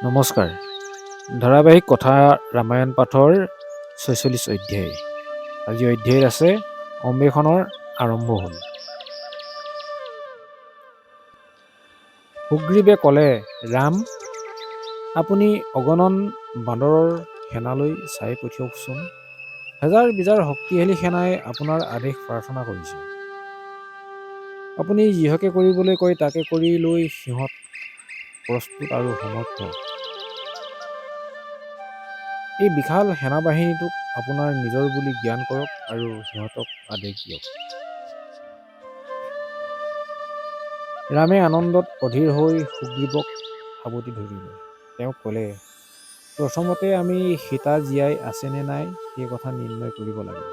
নমস্কাৰ। ধাৰাবাহিক কথা ৰামায়ণ পাঠৰ ৪৬ অধ্যায়। আজি অধ্যায়ত আছে অন্বেষণৰ আৰম্ভ হ'ল। সুগ্ৰীৱে ক'লে, ৰাম, আপুনি অগণন বান্দৰৰ সেনালৈ চাই পঠিয়াওকচোন। হেজাৰ বিজাৰ শক্তিশালী সেনাই আপোনাৰ আদেশ প্ৰাৰ্থনা কৰিছে। আপুনি যিহকে কৰিবলৈ কয় তাকে কৰি লৈ সিহঁত প্ৰস্তুত আৰু সমৰ্থ। এই বিশাল সেনাবাহিনীটোক আপোনাৰ নিজৰ বুলি জ্ঞান কৰক আৰু সিহঁতক আদেশ দিয়ক। ৰামে আনন্দত অধীৰ হৈ সুগ্ৰীৱক সাৱটি ধৰিলে। তেওঁ ক'লে, প্ৰথমতে আমি সীতা জীয়াই আছে নে নাই সেই কথা নিৰ্ণয় কৰিব লাগে।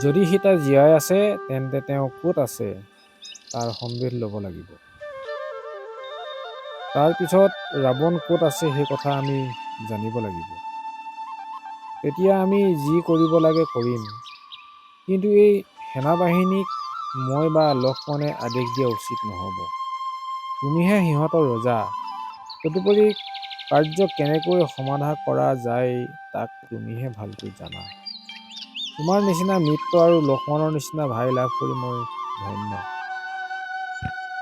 যদি সীতা জীয়াই আছে তেন্তে তেওঁ ক'ত আছে তাৰ সন্দেহ ল'ব লাগিব। তাৰ পিছত ৰাৱণ ক'ত আছে সেই কথা আমি জানিব লাগিব। তেতিয়া আমি যি কৰিব লাগে কৰিম। কিন্তু এই সেনাবাহিনীক মই বা লক্ষ্মণে আদেশ দিয়া উচিত নহ'ব। তুমিহে সিহঁতৰ ৰজা। তদুপৰি কাৰ্য কেনেকৈ সমাধা কৰা যায় তাক তুমিহে ভালকৈ জানা। তোমাৰ নিচিনা মিত্ৰ আৰু লক্ষ্মণৰ নিচিনা ভাই লাভ কৰি মই ধন্য।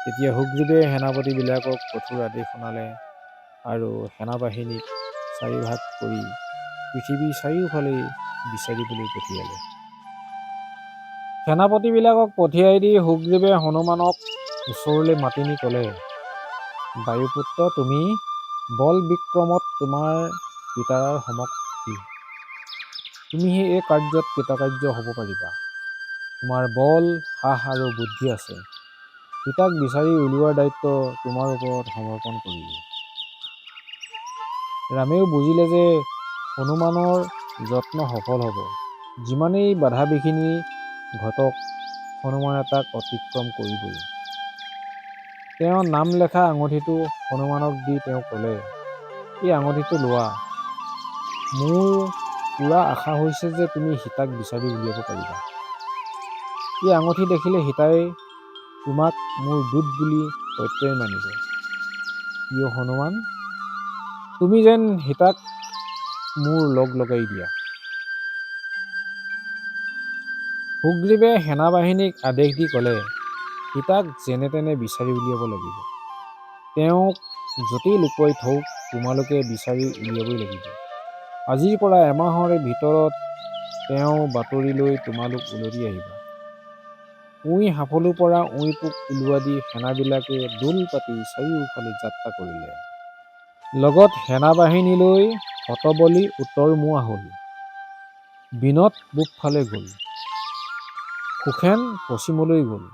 তেতিয়া সুগ্ৰীৱে সেনাপতিবিলাকক কঠোৰ আদেশ শুনালে আৰু সেনাবাহিনীক চাৰিভাগ কৰি পৃথিৱীৰ চাৰিওফালে বিচাৰিবলৈ পঠিয়ালে। সেনাপতিবিলাকক পঠিয়াই দি সুগ্ৰীৱে হনুমানক ওচৰলৈ মাতি নি ক'লে, বায়ুপুত্ৰ, তুমি বল বিক্ৰমত তোমাৰ পিতাৰ সমকক্ষী। তুমিহে এই কাৰ্যত কৃতকাৰ্য হ'ব পাৰিবা। তোমাৰ বল, সাহ আৰু বুদ্ধি আছে। সীতাক বিচাৰি উলিওৱাৰ দায়িত্ব তোমাৰ ওপৰত সমৰ্পণ কৰিলোঁ। ৰামেও বুজিলে যে হনুমানৰ যত্ন সফল হ'ব। যিমানেই বাধা বিঘিনি ঘটক হনুমানে তাক অতিক্ৰম কৰিবই। তেওঁ নাম লেখা আঙঠিটো হনুমানক দি তেওঁ ক'লে, এই আঙঠিটো লোৱা। মোৰ পূৰা আশা হৈছে যে তুমি সীতাক বিচাৰি উলিয়াব পাৰিবা। এই আঙঠি দেখিলে সীতাই তোমাক মোৰ দূত বুলি সত্যই মানিব। প্ৰিয় হনুমান, তুমি যেন সীতাক মোৰ লগাই দিয়া। সুগ্ৰীৱে সেনাবাহিনীক আদেশ দি ক'লে, সীতাক যেনে তেনে বিচাৰি উলিয়াব লাগিব। তেওঁক য'তেই লুকুৱাই থওক তোমালোকে বিচাৰি উলিয়াবই লাগিব। আজিৰ পৰা এমাহৰ ভিতৰত তেওঁ বাতৰি লৈ তোমালোক উলটি আহিবা। উই হাফলুৰ পৰা উইটোক ওলোৱা দি সেনাবিলাকে দোল পাতি চাৰিওফালে যাত্ৰা কৰিলে। লগত সেনাবাহিনীলৈ হতবলি উত্তৰমুৱা হ'ল। বিনত পূবফালে গ'ল। সুষেণ পশ্চিমলৈ গ'ল।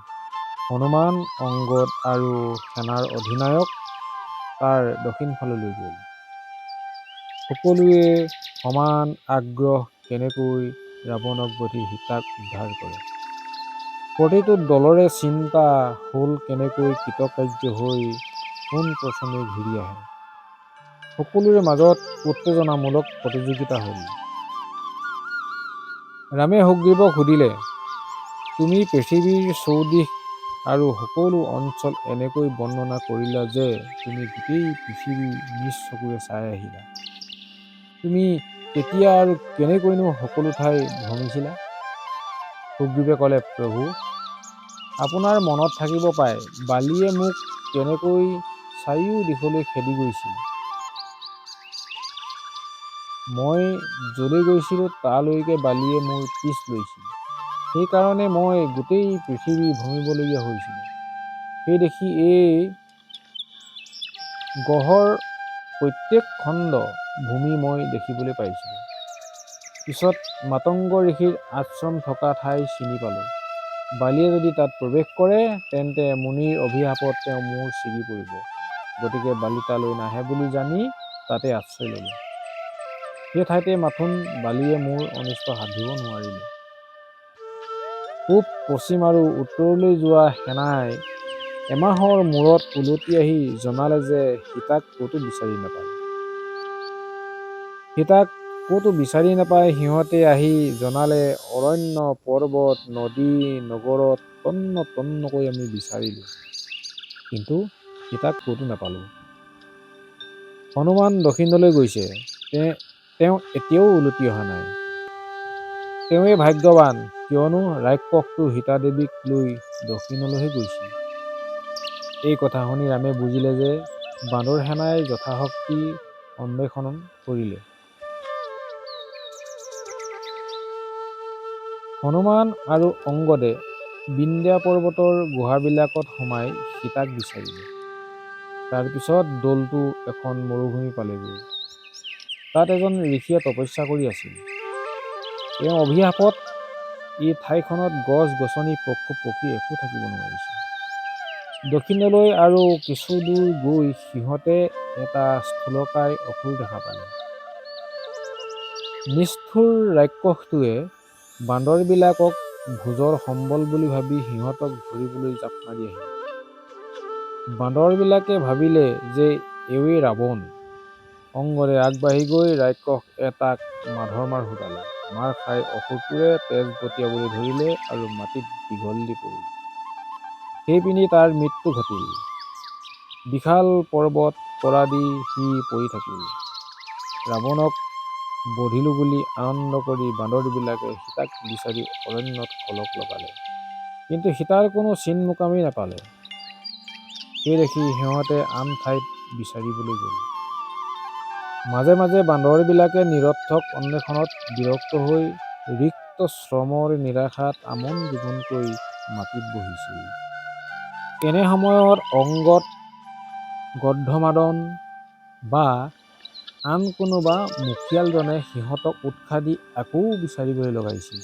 হনুমান, অংগদ আৰু সেনাৰ অধিনায়ক তাৰ দক্ষিণ ফাললৈ গ'ল। সকলোৱে সমান আগ্ৰহ কেনেকৈ ৰাৱণক বধি সীতাক উদ্ধাৰ কৰে। প্ৰতিটো দলৰে চিন্তা হ'ল কেনেকৈ কৃতকাৰ্য হৈ পোনপ্ৰথমে ঘূৰি আহে। সকলোৰে মাজত উত্তেজনামূলক প্ৰতিযোগিতা হ'ল। ৰামে সুগ্ৰীৱক সুধিলে, তুমি পৃথিৱীৰ চৌদিশ আৰু সকলো অঞ্চল এনেকৈ বৰ্ণনা কৰিলা যে তুমি গোটেই পৃথিৱী নিজ চকুৰে চাই আহিলা। তুমি কেতিয়া আৰু কেনেকৈনো সকলো ঠাই ভ্ৰমিছিলা? সুগ্ৰীৱে ক'লে, প্ৰভু, আপোনাৰ মনত থাকিব পাৰে বালিয়ে মোক কেনেকৈ চাৰিও দিশলৈ খেদি গৈছিল। মই যলৈ গৈছিলোঁ তালৈকে বালিয়ে মোৰ পিছ লৈছিল। সেইকাৰণে মই গোটেই পৃথিৱী ভ্ৰমিবলগীয়া হৈছিল। সেই দেখি এই গ্ৰহৰ প্ৰত্যেক খণ্ড ভূমি মই দেখিবলৈ পাইছিলোঁ। পিছত মাতংগ ঋষিৰ আশ্ৰম থকা ঠাই চিনি পালোঁ। বালিয়ে যদি তাত প্ৰৱেশ কৰে তেন্তে মুনিৰ অভিশাপত তেওঁ মূৰ ছিগি পৰিব। গতিকে বালি তালৈ নাহে বুলি জানি তাতে আশ্ৰয় ল'লোঁ। সেই ঠাইতে মাথোন বালিয়ে মোৰ অনিষ্ট সাধিব নোৱাৰিলে। পূব, পশ্চিম আৰু উত্তৰলৈ যোৱা সেনাই এমাহৰ মূৰত উলটি আহি জনালে যে সীতাক ক'তো বিচাৰি নাপালে। সীতাক ক'তো বিচাৰি নাপাই সিহঁতে আহি জনালে, অৰণ্য, পৰ্বত, নদী, নগৰত তন্ন তন্নকৈ আমি বিচাৰিলোঁ, কিন্তু সীতাক ক'তো নাপালোঁ। হনুমান দক্ষিণলৈ গৈছে, তেওঁ এতিয়াও উলটি অহা নাই। তেওঁৱেই ভাগ্যৱান, কিয়নো ৰাক্ষসটো সীতাদেৱীক লৈ দক্ষিণলৈহে গৈছিল। এই কথা শুনি ৰামে বুজিলে যে বান্দৰ সেনাই যথাশক্তি অন্বেষণ কৰিলে। হনুমান আৰু অংগদে বিন্ধ্যা পৰ্বতৰ গুহাবিলাকত সোমাই সীতাক বিচাৰিলে। তাৰ পিছত দলটো এখন মৰুভূমি পালেগৈ। তাত এজন ঋষিয়ে তপস্যা কৰি আছিল। তেওঁৰ অভিশাপত এই ঠাইখনত গছ-গছনি, পশু-পক্ষী একো থাকিব নোৱাৰিছিল। দক্ষিণলৈ আৰু কিছু দূৰ গৈ সিহঁতে এটা স্থূলকায় অসুৰ দেখা পালে। নিষ্ঠুৰ ৰাক্ষসটোৱে বান্দৰবিলাকক ভোজৰ সম্বল বুলি ভাবি সিহঁতক ধৰিবলৈ জাপ মাৰি আহিল। বান্দৰবিলাকে ভাবিলে যে এৱেই ৰাৱণ। অংগদে আগবাঢ়ি গৈ ৰাক্ষস এটাক মাধৰ মাৰ সুধালে। মাৰ খাই অসুৰটোৱে তেজ বটিয়াবলৈ ধৰিলে আৰু মাটিত দীঘল দি পৰিল। সেইপিনি তাৰ মৃত্যু ঘটিল। বিশাল পৰ্বত তৰা দি সি পৰি থাকিল। ৰাৱণক বধিলো বুলি আনন্দ কৰি বান্দৰবিলাকে সীতাক বিচাৰি অৰণ্যত কলক লগালে, কিন্তু সীতাৰ কোনো চিন মোকামি নাপালে। সেই দেখি সিহঁতে আন ঠাইত বিচাৰিবলৈ গ'ল। মাজে মাজে বান্দৰবিলাকে নিৰৰ্থক অন্বেষণত বিৰক্ত হৈ ৰিক্ত শ্ৰমৰ নিৰাশাত আমন জীৱনকৈ মাটিত বহিছিল। এনে সময়ত অংগদ, গন্ধমাদন বা আন কোনোবা মুখিয়ালজনে সিহঁতক উৎসাহ দি আকৌ বিচাৰিবলৈ লগাইছিল।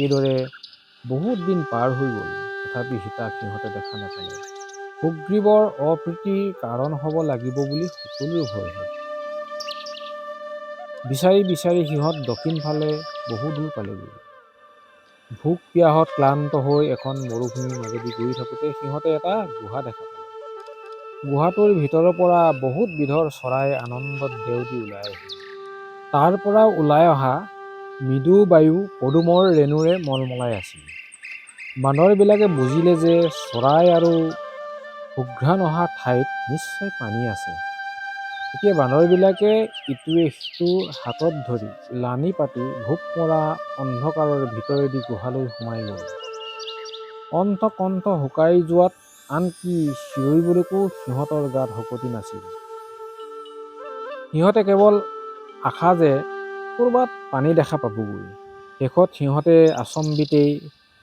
এইদৰে বহুত দিন পাৰ হৈ গ'ল, তথাপি সীতাক সিহঁতে দেখা নাপালে। সুগ্ৰীৱৰ অপ্ৰীতিৰ কাৰণ হ'ব লাগিব বুলি সকলোৰে ভয় হ'ল। বিচাৰি বিচাৰি সিহঁত দক্ষিণ ফালে বহু দূৰ পালেগৈ। ভোক পিয়াহত ক্লান্ত হৈ এখন মৰুভূমিৰ মাজেদি গৈ থাকোঁতে সিহঁতে এটা গুহা দেখা পালে। গুহাটোৰ ভিতৰৰ পৰা বহুত বিধৰ চৰাই আনন্দত ডেউতি ওলাই আহিল। তাৰ পৰা ওলাই অহা মৃদু বায়ু পদুমৰ ৰেণুৰে মলমলাই আছিল। বান্দৰবিলাকে বুজিলে যে চৰাই আৰু সুঘ্ৰাণ অহা ঠাইত নিশ্চয় পানী আছে। এতিয়া বান্দৰবিলাকে ইটোৱে সিটোৰ হাতত ধৰি লানি পাতি ভোক মৰা অন্ধকাৰৰ ভিতৰেদি গুহালৈ সোমাই গ'ল। কণ্ঠ শুকাই যোৱাত আনকি চিঞৰিবলৈকো সিহঁতৰ গাত শক্তি নাছিল। সিহঁতে কেৱল আশা যে ক'ৰবাত পানী দেখা পাবগৈ। শেষত সিহঁতে আচম্বিতেই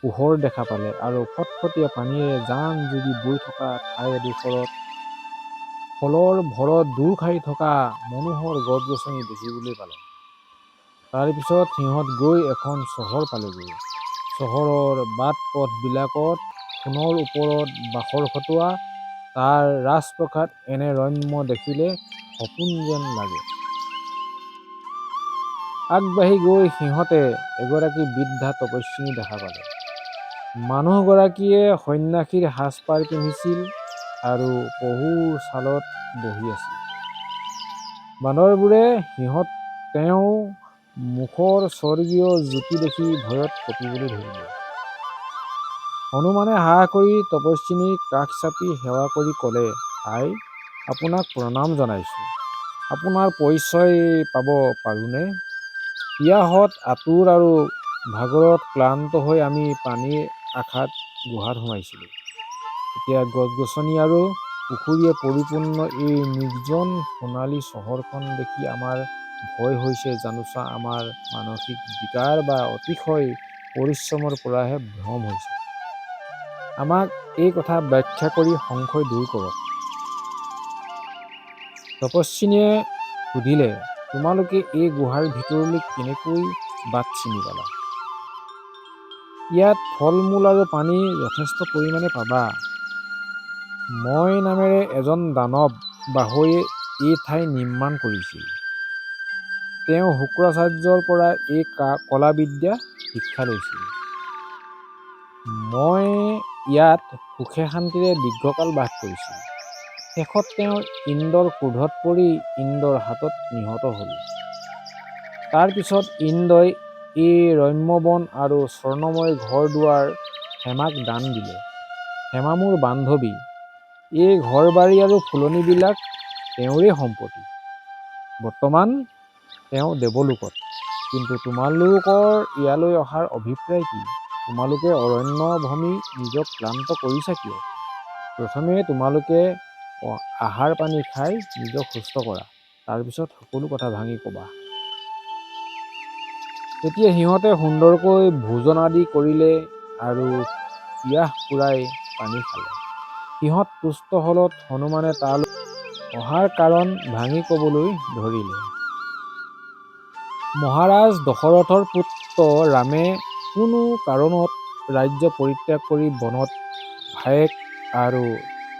পোহৰ দেখা পালে আৰু ফটফটীয়া পানীৰে জান-জুৰি বৈ থকা ঠাই এডোখৰত ফলৰ ভৰত দূৰ খাই থকা মনোহৰ গছ-গছনি দেখিবলৈ পালে। তাৰ পিছত সিহঁত গৈ এখন চহৰ পালেগৈ। চহৰৰ বাট-পথবিলাকত সোণৰ ওপৰত বাখৰ খটোৱা তাৰ ৰাজপ্ৰসাদ এনে ৰম্য দেখিলে সপোন যেন লাগে। আগবাঢ়ি গৈ সিহঁতে এগৰাকী বৃদ্ধা তপস্বিনী দেখা পালে। মানুহগৰাকীয়ে সন্ন্যাসীৰ সাজপাৰ পিন্ধিছিল আৰু পহুৰ ছালত বহি আছিল। বান্দৰবোৰে তেওঁৰ মুখৰ স্বৰ্গীয় জ্যোতি দেখি ভয়ত কঁপিবলৈ ধৰিলে। হনুমানে সাহস কৰি তপস্বিনীৰ কাষ চাপি সেৱা কৰি ক'লে, আই, আপোনাক প্ৰণাম জনাইছোঁ। আপোনাৰ পৰিচয় পাব পাৰোঁনে? পিয়াহত আতুৰ আৰু ভাগৰত ক্লান্ত হৈ আমি পানীৰ আশাত গুহাত সোমাইছিলোঁ। এতিয়া গছ-গছনি আৰু পুখুৰীয়ে পৰিপূৰ্ণ এই নিৰ্জন সোণালী চহৰখন দেখি আমাৰ ভয় হৈছে জানোচা আমাৰ মানসিক বিকাৰ বা অতিশয় পৰিশ্ৰমৰ পৰাহে ভ্ৰম হৈছে। আমাক এই কথা ব্যাখ্যা কৰি সংশয় দূৰ কৰক। তপস্বিনীয়ে সুধিলে, তোমালোকে এই গুহাৰ ভিতৰলৈ কেনেকৈ বাট চিনি পালা? ইয়াত ফল-মূল আৰু পানী যথেষ্ট পৰিমাণে পাবা। মই নামেৰে এজন দানৱ বাহৈয়ে এই ঠাই নিৰ্মাণ কৰিছিল। তেওঁ শুক্ৰাচাৰ্যৰ পৰা এই কলাবিদ্যা শিক্ষা লৈছিল। মই ইয়াত সুখে শান্তিৰে দীৰ্ঘকাল বাস কৰিছিল। শেষত তেওঁ ইন্দ্ৰৰ ক্ৰোধত পৰি ইন্দ্ৰৰ হাতত নিহত হ'ল। তাৰ পিছত ইন্দ্ৰই এই ৰম্যবন আৰু স্বৰ্ণময় ঘৰ-দুৱাৰ হেমাক দান দিলে। হেমা মোৰ বান্ধৱী। এই ঘৰ-বাৰী আৰু ফুলনিবিলাক তেওঁৰেই সম্পত্তি। বৰ্তমান তেওঁ দেৱলোকত। কিন্তু তোমালোকৰ ইয়ালৈ অহাৰ অভিপ্ৰায় কি? তোমালোকে অৰণ্য ভ্ৰমি নিজক ক্লান্ত কৰিছা কিয়? প্ৰথমে তোমালোকে আহাৰ পানী খাই নিজক সুস্থ কৰা, তাৰপিছত সকলো কথা ভাঙি ক'বা। তেতিয়া সিহঁতে সুন্দৰকৈ ভোজন আদি কৰিলে আৰু পিয়াহ পুৰাই পানী খালে। সিহঁত তুষ্ট হলত হনুমানে তালৈ অহাৰ কাৰণ ভাঙি ক'বলৈ ধৰিলে। মহাৰাজ দশৰথৰ পুত্ৰ ৰামে কোনো কাৰণত ৰাজ্য পৰিত্যাগ কৰি বনত ভায়েক আৰু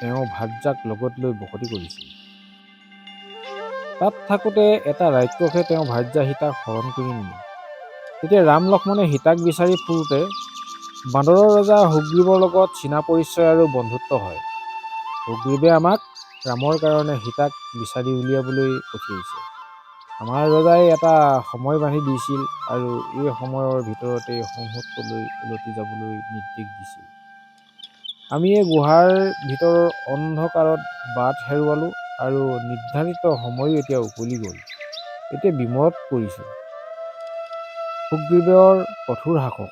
তেওঁৰ ভাৰ্যাক লগত লৈ বসতি কৰিছিল। তাত থাকোঁতে এটা ৰাক্ষসে তেওঁ ভাৰ্যা সীতাক হৰণ কৰি নিয়ে। তেতিয়া ৰাম লক্ষ্মণে সীতাক বিচাৰি ফুৰোঁতে বান্দৰৰ ৰজা সুগ্ৰীৱৰ লগত চীনা পৰিচয় আৰু বন্ধুত্ব হয়। সুগ্ৰীৱে আমাক ৰামৰ কাৰণে সীতাক বিচাৰি উলিয়াবলৈ পঠিয়াইছে। আমাৰ ৰজাই এটা সময় বান্ধি দিছিল আৰু এই সময়ৰ ভিতৰতে সংহতলৈ উলটি যাবলৈ নিৰ্দেশ দিছিল। আমি এই গুহাৰ ভিতৰৰ অন্ধকাৰত বাট হেৰুৱালোঁ আৰু নিৰ্ধাৰিত সময়ো এতিয়া উকলি গ'ল। এতিয়া বিমত পৰিছোঁ। সুগ্ৰীৱৰ কঠোৰ শাসক।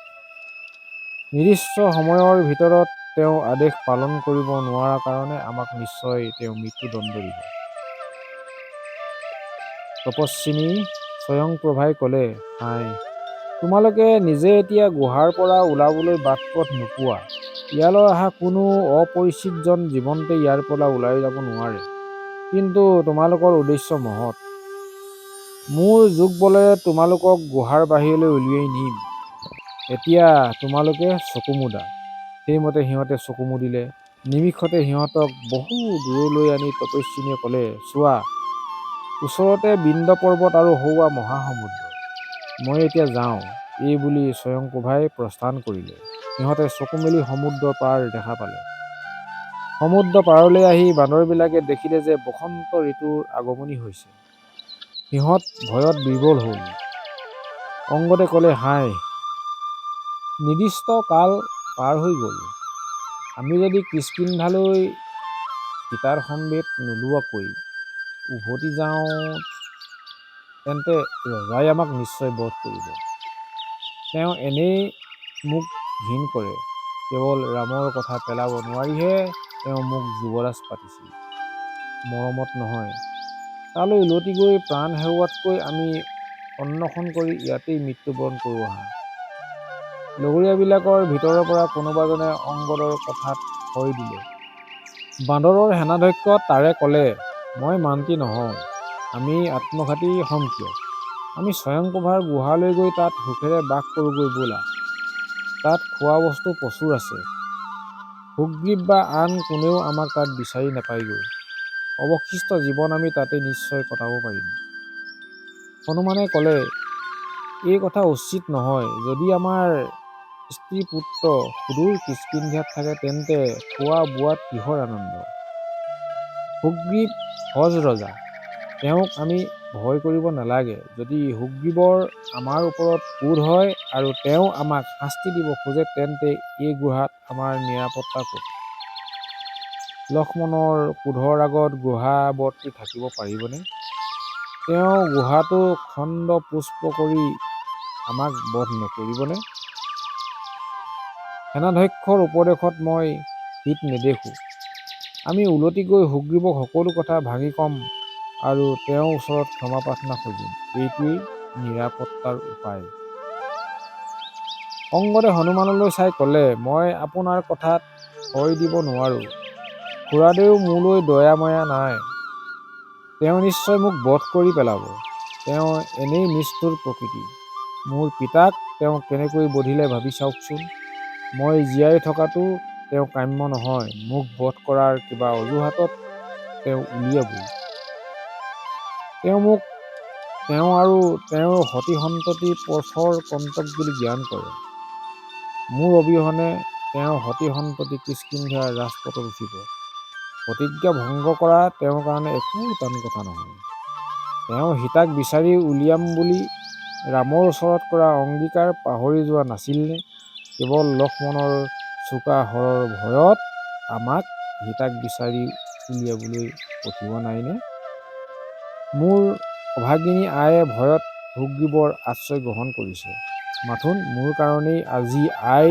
নিৰ্দিষ্ট সময়ৰ ভিতৰত তেওঁ আদেশ পালন কৰিব নোৱাৰা কাৰণে আমাক নিশ্চয় তেওঁ মৃত্যুদণ্ড দিব। তপস্বিনী স্বয়ংপ্ৰভাই ক'লে, হায়, তোমালোকে নিজে এতিয়া গুহাৰ পৰা ওলাবলৈ বাট পথ নোপোৱা। ইয়ালৈ অহা কোনো অপৰিচিতজন জীৱনতে ইয়াৰ পৰা ওলাই যাব নোৱাৰে। কিন্তু তোমালোকৰ উদ্দেশ্য মহৎ। মোৰ যোগ বলেৰে তোমালোকক গুহাৰ বাহিৰলৈ উলিয়াই নিম। এতিয়া তোমালোকে চকু মুদা। সেইমতে সিহঁতে চকু মুদিলে। নিমিষতে সিহঁতক বহু দূৰলৈ আনি তপস্বিনীয়ে ক'লে, চোৱা, ওচৰতে বিন্দ পৰ্বত আৰু সৌৱা মহাসমুদ্ৰ। মই এতিয়া যাওঁ। এই বুলি স্বয়ংপ্ৰভাই প্ৰস্থান কৰিলে। সিহঁতে চকু মেলি সমুদ্ৰৰ পাৰ দেখা পালে। সমুদ্ৰ পাৰলৈ আহি বান্দৰবিলাকে দেখিলে যে বসন্ত ঋতুৰ আগমনি হৈছে। সিহঁত ভয়ত বিভোল হ'ল। অংগদে ক'লে, হায়, নিৰ্দিষ্ট কাল পাৰ হৈ গ'ল। আমি যদি কিষ্কিন্ধালৈ সীতাৰ সম্ভেদ নোলোৱাকৈ উভতি যাওঁ তেন্তে ৰজাই আমাক নিশ্চয় বধ কৰিব। তেওঁ এনেই মোক ঘিণ কৰে। কেৱল ৰামৰ কথা পেলাব নোৱাৰিহে তেওঁ মোক যুৱৰাজ পাতিছিল, মৰমত নহয়। তালৈ উলটি গৈ প্ৰাণ হেৰুওৱাতকৈ আমি অন্বেষণ কৰি ইয়াতেই মৃত্যুবৰণ কৰোঁ আহা। লগৰীয়াবিলাকৰ ভিতৰৰ পৰা কোনোবাজনে অংগদৰ কথাত হয় দিলে। বান্দৰৰ সেনাধ্যক্ষ তাৰে ক'লে, মই মান্তি নহওঁ। আমি আত্মঘাতী হ'ম কিয়? আমি স্বয়ংপ্ৰভাৰ গুহালৈ গৈ তাত সুখেৰে বাস কৰোঁগৈ ব'লা। তাত খোৱা বস্তু প্ৰচুৰ আছে। সুগ্ৰীৱ বা আন কোনেও আমাক তাত বিচাৰি নাপায়গৈ। অৱশিষ্ট জীৱন আমি তাতে নিশ্চয় কটাব পাৰিম। হনুমানে ক'লে, এই কথা উচিত নহয়। যদি আমাৰ স্ত্ৰী পুত্ৰ সুদূৰ কিষ্কিন্ধাত থাকে তেন্তে খোৱা বোৱাত কিহৰ আনন্দ? সুগ্ৰীৱ সজ ৰজা। তেওঁক আমি ভয় কৰিব নালাগে। যদি সুগ্ৰীৱৰ আমাৰ ওপৰত ক্ৰোধ হয় আৰু তেওঁ আমাক শাস্তি দিব খোজে তেন্তে এই গুহাত আমাৰ নিৰাপত্তা ক'ত? লক্ষ্মণৰ ক্ৰোধৰ আগত গুহাবৰ্তী থাকিব পাৰিবনে? তেওঁ গুহাটো খণ্ড পুষ্প কৰি আমাক বধ নকৰিবনে? সেনাধ্যক্ষৰ উপদেশত মই হিত নেদেখোঁ। আমি উলটি গৈ সুগ্ৰীৱক সকলো কথা ভাঙি ক'ম আৰু তেওঁৰ ওচৰত ক্ষমা প্ৰাৰ্থনা খুজিম। এইটোৱেই নিৰাপত্তাৰ উপায়। অংগদে হনুমানলৈ চাই ক'লে, মই আপোনাৰ কথাত হয় দিব নোৱাৰোঁ। খুৰাদেউৰ মোলৈ দয়া ময়া নাই। তেওঁ নিশ্চয় মোক বধ কৰি পেলাব। তেওঁ এনেই নিষ্ঠুৰ প্ৰকৃতি। মোৰ পিতাক তেওঁ কেনেকৈ বধিলে ভাবি চাওকচোন। মই জীয়াই থকাটো তেওঁ কাম্য নহয়। মোক বধ কৰাৰ কিবা অজুহাতত তেওঁ উলিয়াবই। তেওঁ মোক তেওঁ আৰু তেওঁৰ সতি সন্ততি পথৰ কণ্টক বুলি জ্ঞান কৰে। মোৰ অবিহনে তেওঁৰ সতি সন্ততি কিষ্কিন্ধাৰ ৰাজপথত উঠিব। প্ৰতিজ্ঞা ভংগ কৰা তেওঁৰ কাৰণে একো টান কথা নহয়। তেওঁ সীতাক বিচাৰি উলিয়াম বুলি ৰামৰ ওচৰত কৰা অংগীকাৰ পাহৰি যোৱা নাছিলনে? কেৱল লক্ষ্মণৰ চোকা হৰৰ ভয়ত আমাক সীতাক বিচাৰি উলিয়াবলৈ পঠিওৱা নাইনে? মোৰ অভাগিনী আয়ে ভয়ত সুগ্ৰীৱৰ আশ্ৰয় গ্ৰহণ কৰিছে। মাথোন মোৰ কাৰণেই আজি আই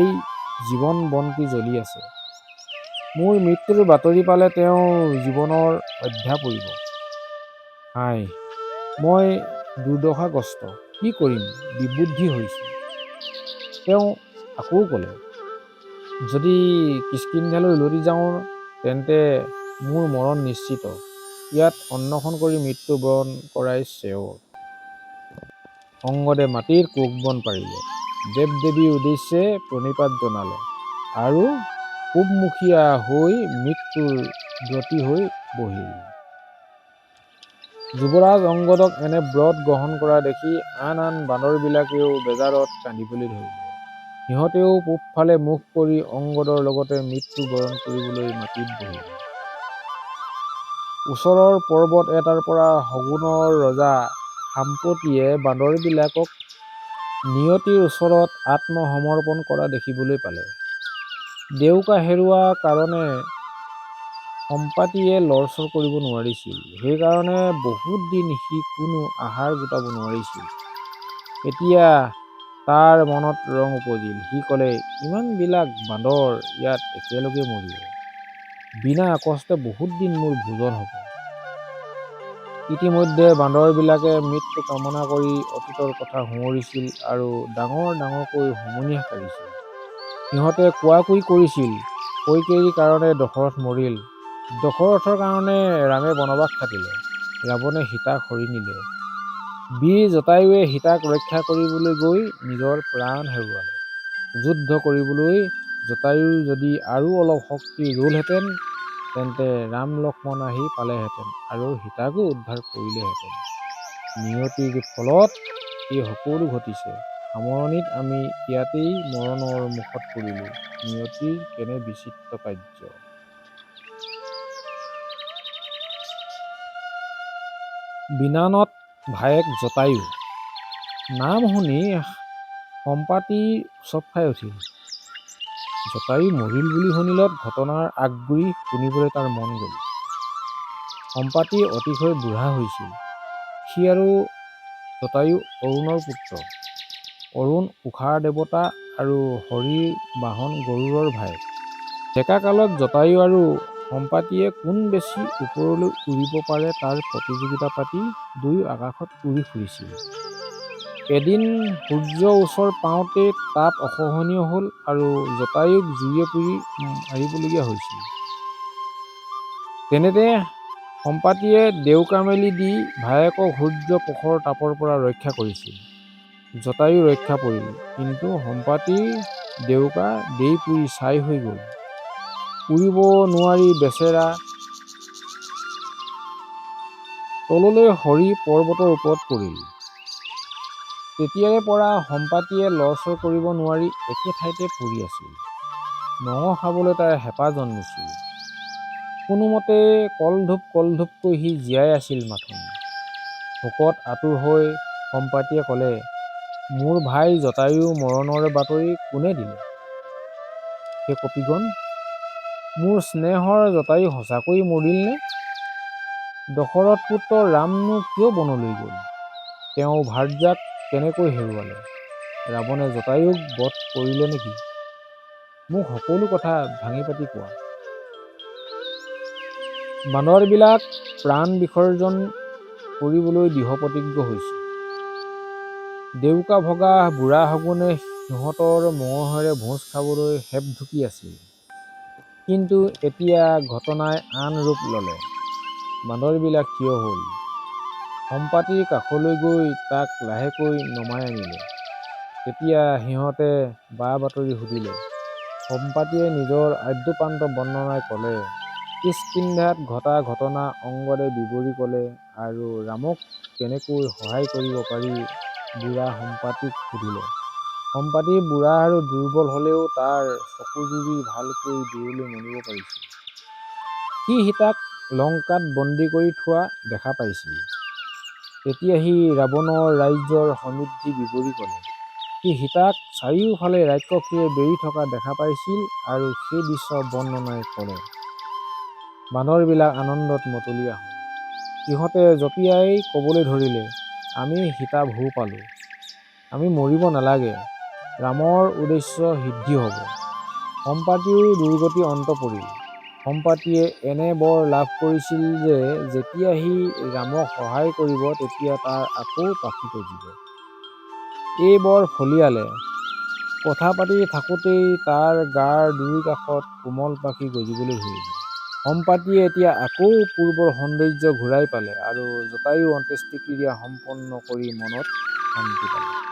জীৱন বন্তি জ্বলি আছে। মোৰ মৃত্যুৰ বাতৰি পালে তেওঁৰ জীৱনৰ অধ্যা পৰিব। হায়, মই দুৰ্দশাগ্ৰস্ত, কি কৰিম, বিবুদ্ধি হৈছোঁ। তেওঁ আকৌ ক'লে, যদি কিষ্কিন্ধালৈ উলটি যাওঁ তেন্তে মোৰ মৰণ নিশ্চিত। ইয়াত অন্বেষণ কৰি মৃত্যু বৰণ কৰাই শ্ৰেয়। অংগদে মাটিৰ কোষবন পাৰিলে, দেৱ দেৱীৰ উদ্দেশ্যে প্ৰণিপাত জনালে আৰু পূবমুখীয়া হৈ মৃত্যুৰ ব্ৰতী হৈ বহিল। যুৱৰাজ অংগদক এনে ব্ৰত গ্ৰহণ কৰা দেখি আন আন বান্দৰবিলাকেও বেজাৰত কান্দিবলৈ ধৰিলে। সিহঁতেও পূবফালে মুখ কৰি অংগদৰ লগতে মৃত্যু বৰণ কৰিবলৈ মাটিত বহিল। ওচৰৰ পৰ্বত এটাৰ পৰা শগুনৰ ৰজা সাম্প্ৰতিয়ে বান্দৰবিলাকক নিয়তিৰ ওচৰত আত্মসমৰ্পণ কৰা দেখিবলৈ পালে। ডেউকা হেৰুৱা কাৰণে সম্পাতিয়ে লৰচৰ কৰিব নোৱাৰিছিল। সেইকাৰণে বহুত দিন সি কোনো আহাৰ গোটাব নোৱাৰিছিল। এতিয়া তাৰ মনত ৰং উপজিল। সি ক'লে, ইমানবিলাক বান্দৰ ইয়াত একেলগে মৰিব, বিনা কষ্টে বহুত দিন মোৰ ভোজন হ'ব। ইতিমধ্যে বান্দৰবিলাকে মৃত্যু কামনা কৰি অতীতৰ কথা সুঁৱৰিছিল আৰু ডাঙৰ ডাঙৰকৈ হুমুনিয়াহ কাঢ়িছিল। সিহঁতে কোৱাকুই কৰিছিল, কৈকেয়ীৰ কাৰণে দশৰথ মৰিল, দশৰথৰ কাৰণে ৰামে বনবাস খাটিলে, ৰাৱণে সীতাক হৰি নিলে, বীৰ জটায়ুৱে সীতাক ৰক্ষা কৰিবলৈ গৈ নিজৰ প্ৰাণ হেৰুৱালে। যুদ্ধ কৰিবলৈ জটায়ুৰ যদি আৰু অলপ শক্তি ৰলহেঁতেন তেন্তে ৰাম লক্ষ্মণ আহি পালেহেঁতেন আৰু সীতাকো উদ্ধাৰ কৰিলেহেঁতেন। নিয়তিৰ ফলত এই সকলো ঘটিছে। সামৰণিত আমি ইয়াতেই মৰণৰ মুখত পৰিলোঁ। নিয়তিৰ কেনে বিচিত্ৰ কাৰ্য। বিনানত ভায়েক জটায়ু। নাম শুনি সম্পাতিৰ উচপ খাই উঠিল। জটায়ু মৰিল বুলি শুনিলত ঘটনাৰ আগগুৰি শুনিবলৈ তাৰ মন গ'ল। সম্পাতি অতিশয় বুঢ়া হৈছিল। সি আৰু জটায়ু অৰুণৰ পুত্ৰ। অৰুণ উষাৰ দেৱতা আৰু হৰিৰ বাহন গৰুড়ৰ ভায়েক। ডেকা কালত জটায়ু আৰু সম্পাতিয়ে কোন বেছি ওপৰলৈ উৰিব পাৰে তাৰ প্ৰতিযোগিতা পাতি দুয়ো আকাশত উৰি ফুৰিছিল। এদিন সূৰ্য ওচৰ পাওঁতেই তাপ অসহনীয় হ'ল আৰু জটায়ুক জুয়ে পুৰি মাৰিবলগীয়া হৈছিল। তেনেতে সম্পাতিয়ে ডেউকা মেলি দি ভায়েকক সূৰ্য প্ৰখৰ তাপৰ পৰা ৰক্ষা কৰিছিল। জটায়ু ৰক্ষা পৰিল, কিন্তু সম্পাতিৰ ডেউকা দেই পুৰি ছাই হৈ গ'ল। উৰিব নোৱাৰি বেচেৰা তললৈ সৰি পৰ্বতৰ ওপৰত পৰিল। তেতিয়াৰে পৰা সম্পাতিয়ে লৰচৰ কৰিব নোৱাৰি একে ঠাইতে পৰি আছিল। মঙহ খাবলৈ তাৰ হেঁপাহ জন্মিছিল। কোনোমতে কলধূপকৈ সি জীয়াই আছিল মাথোন। শোকত আতুৰ হৈ সম্পাতিয়ে ক'লে, মোৰ ভাই জটায়ুৰ মৰণৰ বাতৰি কোনে দিলে? হে কপিগণ, মোৰ স্নেহৰ জটায়ু সঁচাকৈ মৰিল নে? দশৰথ পুত্ৰ ৰামনো কিয় বনলৈ গ'ল? তেওঁ ভাৰ্যাক কেনেকৈ হেৰুৱালে? ৰাৱণে জটায়ুক বধ কৰিলে নেকি? মোক সকলো কথা ভাঙি পাতি কোৱা। বান্দৰবিলাক প্ৰাণ বিসৰ্জন কৰিবলৈ দৃঢ়প্ৰতিজ্ঞ হৈছে। ডেউকা ভগা বুঢ়া শগুনে সিহঁতৰ মঙহেৰে ভোজ খাবলৈ হেপ ঢুকি আছিল। কিন্তু এতিয়া ঘটনাই আন ৰূপ ল'লে। বান্দৰবিলাক থিয় হ'ল। সম্পাতিৰ কাষলৈ গৈ তাক লাহেকৈ নমাই আনিলে। তেতিয়া সিহঁতে বা বাতৰি সুধিলে। সম্পাতিয়ে নিজৰ আদ্যোপান্ত বৰ্ণনাই ক'লে। কিষ্কিন্ধাত ঘটা ঘটনা অংগদে বিৱৰি ক'লে আৰু ৰামক কেনেকৈ সহায় কৰিব পাৰি বুঢ়া সম্পাতিক সুধিলে। সম্পাতি বুঢ়া আৰু দুৰ্বল হ'লেও তাৰ চকুযুৰি ভালকৈ দূৰলৈ মনিব পাৰিছিল। সি সীতাক লংকাত বন্দী কৰি থোৱা দেখা পাইছিল। তেতিয়া সি ৰাৱণৰ ৰাজ্যৰ সমৃদ্ধি বিৱৰি ক'লে। সি সীতাক চাৰিওফালে ৰাক্ষসীয়ে বেঢ়ি থকা দেখা পাইছিল আৰু সেই দৃশ্য বৰ্ণনাই ক'লে। বান্দৰবিলাক আনন্দত মতলীয়া হ'ল। সিহঁতে জঁপিয়াই ক'বলৈ ধৰিলে, আমি সীতা ভূ পালোঁ। আমি মৰিব নালাগে, ৰামৰ উদ্দেশ্য সিদ্ধি হ'ব। সম্পাতিও দুৰ্গতি অন্ত পৰিল। সম্পাতিয়ে এনে বৰ লাভ কৰিছিল যে যেতিয়া সি ৰামক সহায় কৰিব তেতিয়া তাৰ আকৌ পাখি গজিব। এই বৰ ফলিয়ালে। কথা পাতি থাকোঁতেই তাৰ গাৰ দুয়ো কাষত কোমল পাখি গজিবলৈ ধৰিলে। সম্পাতিয়ে এতিয়া আকৌ পূৰ্বৰ সৌন্দৰ্য ঘূৰাই পালে আৰু জটায়ু অন্ত্যেষ্টিক্ৰিয়া সম্পন্ন কৰি মনত শান্তি পালে।